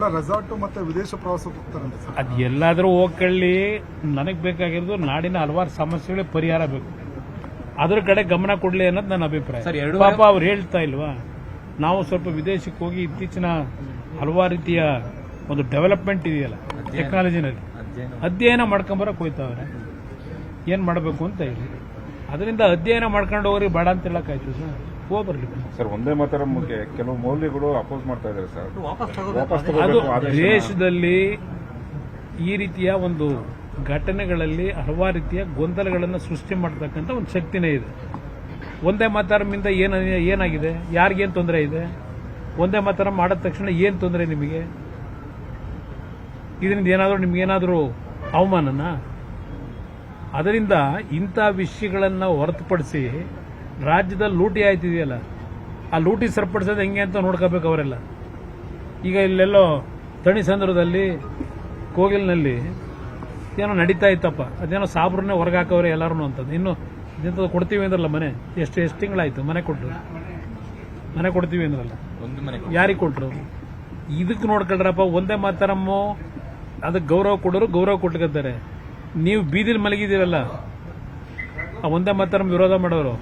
Resort ಮತ್ತೆ ವಿದೇಶ ಪ್ರವಾಸಕ್ಕೆ ಹೋಗ್ತಾರಂತೆ ಸರ್. ಅದು ಎಲ್ಲಾದರೂ ಹೋಗ್ಕೊಳ್ಳಿ. ನನಗೆ ಬೇಕಾಗಿರೋದು ನಾಡಿನ ಹಲವಾರು ಸಮಸ್ಯೆಗಳಿಗೆ ಪರಿಹಾರ ಬೇಕು, ಅದ್ರ ಕಡೆ ಗಮನ ಕೊಡಲಿ ಅನ್ನೋದು ನನ್ನ ಅಭಿಪ್ರಾಯ. ಪಾಪ ಅವ್ರು ಹೇಳ್ತಾ ಇಲ್ವಾ, ನಾವು ಸ್ವಲ್ಪ ವಿದೇಶಕ್ಕೆ ಹೋಗಿ ಇತ್ತೀಚಿನ ಹಲವಾರು ರೀತಿಯ ಒಂದು ಡೆವಲಪ್ಮೆಂಟ್ ಇದೆಯಲ್ಲ ಟೆಕ್ನಾಲಜಿನಲ್ಲಿ ಅಧ್ಯಯನ ಮಾಡ್ಕೊಂಬರಕ್ಕೆ ಹೋಯ್ತಾವ್ರೆ. ಏನು ಮಾಡಬೇಕು ಅಂತ ಹೇಳಿ ಅದರಿಂದ ಅಧ್ಯಯನ ಮಾಡ್ಕೊಂಡು ಹೋಗ್ರಿ ಬೇಡ ಅಂತ ಹೇಳಕ್ಕಾಯ್ತು ಸರ್. ಹೋಗ್ಬರ್ಲಿ ಸರ್. ಒಂದೇ ಮಾತರಮ್ಗೆ ಕೆಲವು ಮೌಲ್ಯಗಳು ಅಪೋಸ್ ಮಾಡ್ತಾ ಇದ್ದಾರೆ ಸರ್. ಅದು ದೇಶದಲ್ಲಿ ಈ ರೀತಿಯ ಒಂದು ಘಟನೆಗಳಲ್ಲಿ ಹಲವಾರು ರೀತಿಯ ಗೊಂದಲಗಳನ್ನು ಸೃಷ್ಟಿ ಮಾಡ್ತಕ್ಕಂಥ ಒಂದು ಶಕ್ತಿನೇ ಇದೆ. ಒಂದೇ ಮಾತರಮ್ಮಿಂದ ಏನಾಗಿದೆ, ಯಾರಿಗೇನು ತೊಂದರೆ ಇದೆ? ಒಂದೇ ಮಾತರಂ ಮಾಡಿದ ತಕ್ಷಣ ಏನು ತೊಂದರೆ ನಿಮಗೆ? ಇದರಿಂದ ಏನಾದರೂ ನಿಮ್ಗೇನಾದರೂ ಅವಮಾನನ? ಅದರಿಂದ ಇಂಥ ವಿಷಯಗಳನ್ನು ಹೊರತುಪಡಿಸಿ ರಾಜ್ಯದಲ್ಲಿ ಲೂಟಿ ಆಯ್ತಿದೆಯಲ್ಲ, ಆ ಲೂಟಿ ಸರಿಪಡಿಸೋದು ಹೆಂಗೆ ಅಂತ ನೋಡ್ಕೋಬೇಕು ಅವರೆಲ್ಲ. ಈಗ ಇಲ್ಲೆಲ್ಲೋ ತಣಿಸಂದ್ರದಲ್ಲಿ ಕೋಗಿಲ್ನಲ್ಲಿ ಏನೋ ನಡೀತಾ ಇತ್ತಪ್ಪ, ಅದೇನೋ ಸಾಬ್ರನ್ನೇ ಹೊರಗೆ ಹಾಕವ್ರೆ ಎಲ್ಲರೂ ಅಂತದ್ದು. ಇನ್ನು ಇಂಥದ್ದು ಕೊಡ್ತೀವಿ ಅಂದ್ರಲ್ಲ ಮನೆ, ಎಷ್ಟು ತಿಂಗಳಾಯ್ತು ಮನೆ ಕೊಟ್ಟರು? ಮನೆ ಕೊಡ್ತೀವಿ ಅಂದ್ರಲ್ಲ, ಯಾರಿಗೆ ಕೊಟ್ಟರು? ಇದಕ್ಕೆ ನೋಡ್ಕೊಳ್ರಪ್ಪ. ಒಂದೇ ಮಾತರಮ್ಮು ಅದಕ್ಕೆ ಗೌರವ ಕೊಡೋರು ಗೌರವ ಕೊಟ್ಕೊತಾರೆ. ನೀವು ಬೀದಿಲಿ ಮಲಗಿದ್ದೀರಲ್ಲ, ಆ ಒಂದೇ ಮಾತರಂ ವಿರೋಧ ಮಾಡೋರು,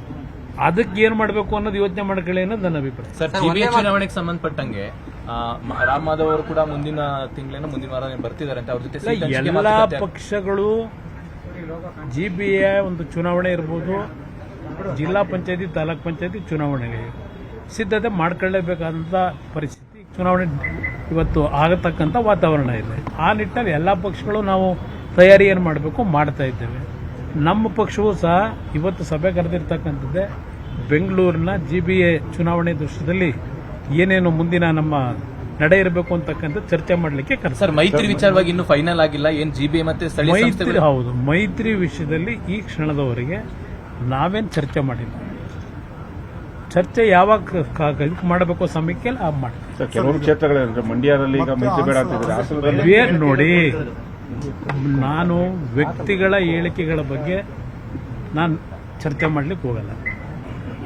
ಅದಕ್ಕೆ ಏನ್ ಮಾಡಬೇಕು ಅನ್ನೋದು ಯೋಚನೆ ಮಾಡ್ಕೊಳ್ಳಿ ಅನ್ನೋದು ನನ್ನ ಅಭಿಪ್ರಾಯ. ಸರ್, ಚುನಾವಣೆಗೆ ಸಂಬಂಧಪಟ್ಟಂಗೆ ರಾಮ್ ಮಾಧವ್ ಅವರು ಕೂಡ ಮುಂದಿನ ವಾರ ಬರ್ತಿದ್ದಾರೆ ಅಂತ ಅವ್ರ ಜೊತೆ ಎಲ್ಲಾ ಪಕ್ಷಗಳು ಜಿಬಿಎ ಒಂದು ಚುನಾವಣೆ ಇರ್ಬೋದು, ಜಿಲ್ಲಾ ಪಂಚಾಯತಿ ತಾಲೂಕ್ ಪಂಚಾಯತಿ ಚುನಾವಣೆಗೆ ಸಿದ್ಧತೆ ಮಾಡ್ಕೊಳ್ಳೇಬೇಕಾದಂತ ಪರಿಸ್ಥಿತಿ, ಚುನಾವಣೆ ಇವತ್ತು ಆಗತಕ್ಕಂಥ ವಾತಾವರಣ ಇದೆ. ಆ ನಿಟ್ಟಿನಲ್ಲಿ ಎಲ್ಲಾ ಪಕ್ಷಗಳು ನಾವು ತಯಾರಿ ಏನು ಮಾಡಬೇಕು ಮಾಡ್ತಾ ಇದ್ದೇವೆ. ನಮ್ಮ ಪಕ್ಷವೂ ಸಹ ಇವತ್ತು ಸಭೆ ಕರೆದಿರ್ತಕ್ಕಂಥದ್ದೇ ಬೆಂಗಳೂರಿನ ಜಿಬಿಎ ಚುನಾವಣೆ ದೃಶ್ಯದಲ್ಲಿ ಏನೇನು ಮುಂದಿನ ನಮ್ಮ ನಡೆ ಇರಬೇಕು ಅಂತಕ್ಕಂಥ ಚರ್ಚೆ ಮಾಡಲಿಕ್ಕೆ ಸರ್, ಮೈತ್ರಿ ವಿಚಾರವಾಗಿ ಇನ್ನೂ ಫೈನಲ್ ಆಗಿಲ್ಲ. ಏನ್ ಜಿಬಿಎ ಮತ್ತೆ ಮೈತ್ರಿ? ಹೌದು, ಮೈತ್ರಿ ವಿಷಯದಲ್ಲಿ ಈ ಕ್ಷಣದವರೆಗೆ ನಾವೇನು ಚರ್ಚೆ ಮಾಡಿಲ್ಲ. ಚರ್ಚೆ ಯಾವಾಗ ಮಾಡಬೇಕು ಸಮಯಕ್ಕೆ ಮಾಡಿ. ಕೆಲವರು ಕ್ಷೇತ್ರಗಳಲ್ಲಿ ಮಂಡ್ಯದಲ್ಲಿ ಈಗ ಮೈತ್ರಿ ಬೇಡ ಅಂತಿದ್ದಾರೆ. ನೋಡಿ, ನಾನು ವ್ಯಕ್ತಿಗಳ ಹೇಳಿಕೆಗಳ ಬಗ್ಗೆ ನಾನು ಚರ್ಚೆ ಮಾಡ್ಲಿಕ್ಕೆ ಹೋಗಲ್ಲ.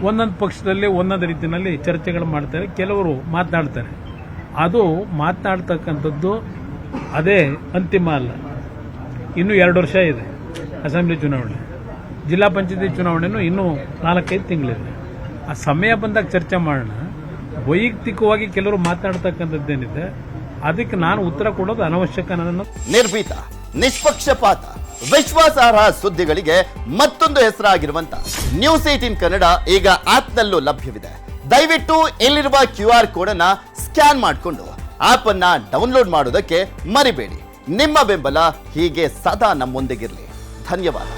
ಒಂದೊಂದು ಪಕ್ಷದಲ್ಲಿ ಒಂದೊಂದು ರೀತಿಯಲ್ಲಿ ಚರ್ಚೆಗಳು ಮಾಡ್ತಾರೆ, ಕೆಲವರು ಮಾತನಾಡ್ತಾರೆ. ಅದು ಮಾತನಾಡ್ತಕ್ಕಂಥದ್ದು ಅದೇ ಅಂತಿಮ ಅಲ್ಲ. ಇನ್ನೂ 2 ವರ್ಷ ಇದೆ ಅಸೆಂಬ್ಲಿ ಚುನಾವಣೆ, ಜಿಲ್ಲಾ ಪಂಚಾಯತಿ ಚುನಾವಣೆನೂ ಇನ್ನೂ 4-5 ತಿಂಗಳಿದೆ. ಆ ಸಮಯ ಬಂದಾಗ ಚರ್ಚೆ ಮಾಡೋಣ. ವೈಯಕ್ತಿಕವಾಗಿ ಕೆಲವರು ಮಾತನಾಡ್ತಕ್ಕಂಥದ್ದೇನಿದೆ ಅದಕ್ಕೆ ನಾನು ಉತ್ತರ ಕೊಡೋದು ಅನವಶ್ಯಕ. ನನ್ನ ನಿರ್ಭೀತ, ನಿಷ್ಪಕ್ಷಪಾತ, ವಿಶ್ವಾಸಾರ್ಹ ಸುದ್ದಿಗಳಿಗೆ ಮತ್ತೊಂದು ಹೆಸರಾಗಿರುವಂತ ನ್ಯೂಸ್ 18 ಕನ್ನಡ ಈಗ ಆಪ್ನಲ್ಲೂ ಲಭ್ಯವಿದೆ. ದಯವಿಟ್ಟು ಇಲ್ಲಿರುವ QR ಕೋಡ್ ಅನ್ನ ಸ್ಕ್ಯಾನ್ ಮಾಡಿಕೊಂಡು ಆಪ್ ಅನ್ನ ಡೌನ್ಲೋಡ್ ಮಾಡೋದಕ್ಕೆ ಮರಿಬೇಡಿ. ನಿಮ್ಮ ಬೆಂಬಲ ಹೀಗೆ ಸದಾ ನಮ್ಮೊಂದಿಗಿರಲಿ. ಧನ್ಯವಾದ.